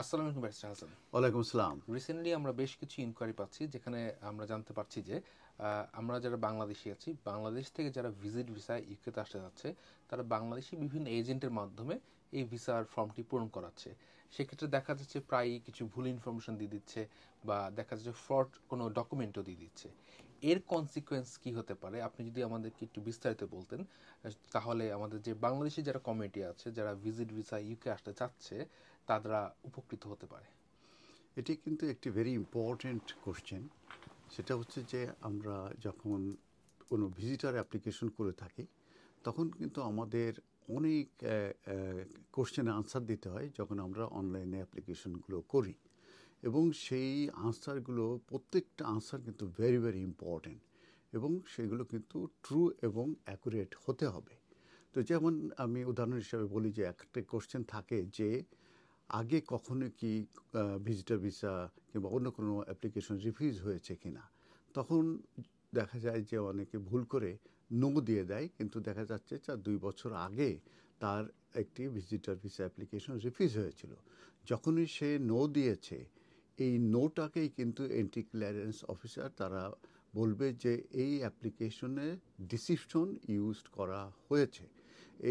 আসসালামু আলাইকুম ব্যারিস্টার হাসান। ওয়ালাইকুম আসসালাম। রিসেন্টলি আমরা বেশ কিছু ইনকোয়ারি পাচ্ছি যেখানে আমরা জানতে পারছি যে আমরা যারা বাংলাদেশি আছি, বাংলাদেশ থেকে যারা ভিজিট ভিসা ইউকেতে আসতে যাচ্ছে, তারা বাংলাদেশি বিভিন্ন এজেন্টের মাধ্যমে এই ভিসার ফর্মটি পূরণ করাচ্ছে। সেক্ষেত্রে দেখা যাচ্ছে প্রায়ই কিছু ভুল ইনফরমেশন দিয়ে দিচ্ছে, বা দেখা যাচ্ছে ফ্রড কোনো ডকুমেন্টও দিয়ে দিচ্ছে। এর কনসিকোয়েন্স কি হতে পারে, আপনি যদি আমাদেরকে একটু বিস্তারিত বলতেন, তাহলে আমাদের যে বাংলাদেশি যারা কমিউনিটি আছে, যারা ভিজিট ভিসা ইউকে আসতে চাচ্ছে, তারা উপকৃত হতে পারে। এটি কিন্তু একটি ভেরি ইম্পর্ট্যান্ট কোশ্চেন। সেটা হচ্ছে যে আমরা যখন কোনো ভিজিটার অ্যাপ্লিকেশন করে থাকি তখন কিন্তু আমাদের অনেক কোশ্চেনে আনসার দিতে হয় যখন আমরা অনলাইনে অ্যাপ্লিকেশনগুলো করি, এবং সেই আনসারগুলো প্রত্যেকটা আনসার কিন্তু ভেরি ভেরি ইম্পর্ট্যান্ট, এবং সেগুলো কিন্তু ট্রু এবং অ্যাকুরেট হতে হবে। তো যেমন আমি উদাহরণ হিসাবে বলি যে একটা কোশ্চেন থাকে যে আগে কখনো কি ভিজিটর ভিসা কিংবা অন্য কোনো অ্যাপ্লিকেশন রিফিউজ হয়েছে কিনা। তখন দেখা যায় যে অনেকে ভুল করে নো দিয়ে দেয়, কিন্তু দেখা যাচ্ছে 2 বছর আগে তার একটি ভিজিটর ভিসা অ্যাপ্লিকেশন রিফিউজ হয়েছিল। যখনই সে নো দিয়েছে, এই নোটাকেই কিন্তু এন্ট্রি ক্লিয়ারেন্স অফিসার তারা বলবে যে এই অ্যাপ্লিকেশনে ডিসিপশন ইউজ করা হয়েছে,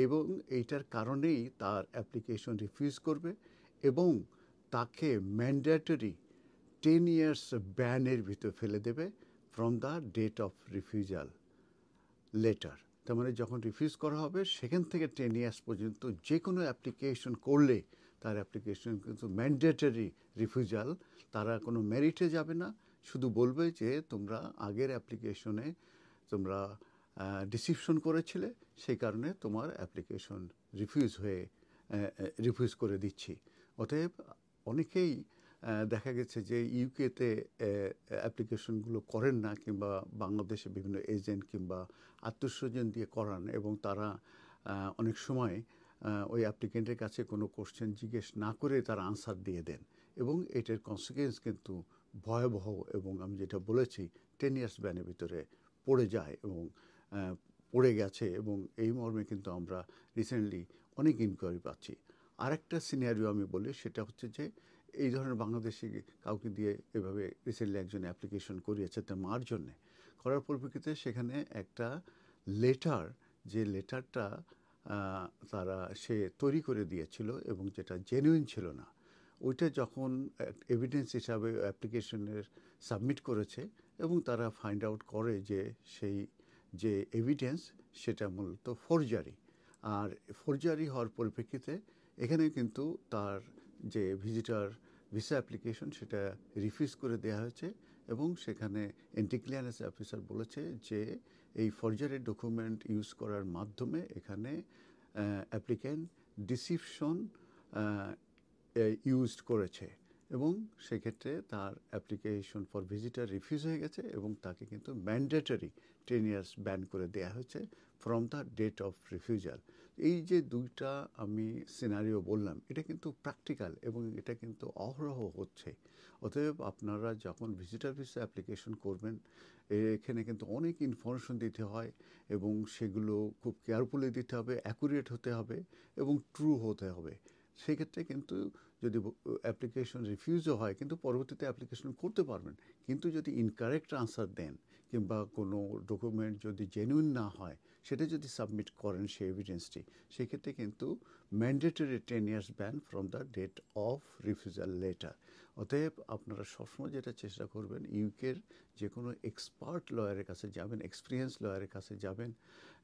এবং এইটার কারণেই তার অ্যাপ্লিকেশন রিফিউজ করবে, এবং তাকে ম্যান্ডেটরি 10 ইয়ার্স ব্যানের ভিতর ফেলে দেবে from the date of refusal letter. তার মানে যখন রিফিউজ করা হবে সেখান থেকে 10 ইয়ার্স পর্যন্ত যে কোনো অ্যাপ্লিকেশন করলে তার অ্যাপ্লিকেশন কিন্তু ম্যান্ডেটরি রিফিউজাল। তারা কোনো মেরিটে যাবে না, শুধু বলবে যে তোমরা আগের অ্যাপ্লিকেশনে তোমরা ডিসিপশন করেছিলে, সেই কারণে তোমার অ্যাপ্লিকেশন রিফিউজ করে দিচ্ছি। অতএব অনেকেই দেখা গেছে যে ইউকেতে অ্যাপ্লিকেশনগুলো করেন না, কিংবা বাংলাদেশে বিভিন্ন এজেন্ট কিংবা আত্মীয়স্বজন দিয়ে করান, এবং তারা অনেক সময় ওই অ্যাপ্লিকেন্টের কাছে কোনো কোশ্চেন জিজ্ঞেস না করে তারা আনসার দিয়ে দেন, এবং এটার কনসিকুয়েন্স কিন্তু ভয়াবহ, এবং আমি যেটা বলেছি 10 ইয়ার্স ব্যানের ভিতরে পড়ে যায় এবং পড়ে গেছে, এবং এই মর্মে কিন্তু আমরা রিসেন্টলি অনেক ইনকোয়ারি পাচ্ছি। আরেকটা সিনারিও আমি বলি, সেটা হচ্ছে যে এই ধরনের বাংলাদেশি কাউকে দিয়ে এভাবে রিসেন্টলি একজন অ্যাপ্লিকেশন করিয়েছে তার মার জন্যে। করার পরিপ্রেক্ষিতে সেখানে একটা লেটার, যে লেটারটা সে তৈরি করে দিয়েছিল এবং যেটা জেনুইন ছিল না, ওইটা যখন এভিডেন্স হিসাবে অ্যাপ্লিকেশনের সাবমিট করেছে, এবং তারা ফাইন্ড আউট করে যে সেই যে এভিডেন্স সেটা মূলত ফোরজারি। আর ফোরজারি হওয়ার পরিপ্রেক্ষিতে এখানে কিন্তু তার যে ভিজিটার ভিসা অ্যাপ্লিকেশন সেটা রিফিউজ করে দেওয়া হয়েছে, এবং সেখানে এন্ট্রি ক্লিয়ারেন্স অফিসার বলেছে যে এই ফরজারি ডকুমেন্ট ইউজ করার মাধ্যমে এখানে অ্যাপ্লিক্যান্ট ডিসিপশন ইউজড করেছে, এবং সেক্ষেত্রে তার অ্যাপ্লিকেশন ফর ভিজিটার রিফিউজ হয়ে গেছে, এবং তাকে কিন্তু ম্যান্ডেটরি 10 ইয়ার্স ব্যান করে দেওয়া হয়েছে from the date of refusal. এই যে দুইটা আমি সিনারিও বললাম, এটা কিন্তু প্র্যাকটিক্যাল, এবং এটা কিন্তু অহরহ হচ্ছে। অতএব আপনারা যখন ভিজিটার ভিসা অ্যাপ্লিকেশন করবেন, এখানে কিন্তু অনেক ইনফরমেশন দিতে হয়, এবং সেগুলো খুব কেয়ারফুলি দিতে হবে, অ্যাকুরেট হতে হবে, এবং ট্রু হতে হবে। সেক্ষেত্রে কিন্তু যদি অ্যাপ্লিকেশন রিফিউজও হয়, কিন্তু পরবর্তীতে অ্যাপ্লিকেশন করতে পারবেন। কিন্তু যদি ইনকারেক্ট আনসার দেন, কিংবা কোনো ডকুমেন্ট যদি জেনুইন না হয়, সেটা যদি সাবমিট করেন সেই এভিডেন্সটি, সেক্ষেত্রে কিন্তু mandatory 10 years ban from the date of refusal letter. অতএব আপনারা সবসময় যেটা চেষ্টা করবেন, ইউকের যে কোনো এক্সপার্ট লয়ারের কাছে যাবেন, এক্সপিরিয়েন্স লয়ারের কাছে যাবেন,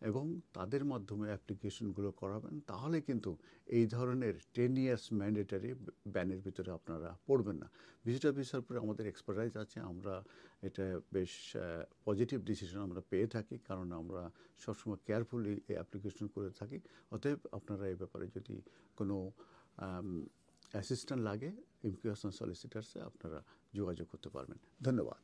এবং তাদের মাধ্যমে অ্যাপ্লিকেশনগুলো করাবেন। তাহলে কিন্তু এই ধরনের 10 ইয়ার্স ম্যান্ডেটারি ব্যানের ভিতরে আপনারা পড়বেন না। ভিজিটার ভিসার উপরে আমাদের এক্সপার্টাইজ আছে, আমরা এটা বেশ পজিটিভ ডিসিশন আমরা পেয়ে থাকি, কারণ আমরা সবসময় কেয়ারফুলি এই অ্যাপ্লিকেশন করে থাকি। অতএব আপনারা এই ব্যাপারে যদি কোনো অ্যাসিস্ট্যান্ট লাগে, ইমিগ্রেশন সলিসিটার্সে আপনারা যোগাযোগ করতে পারবেন। ধন্যবাদ।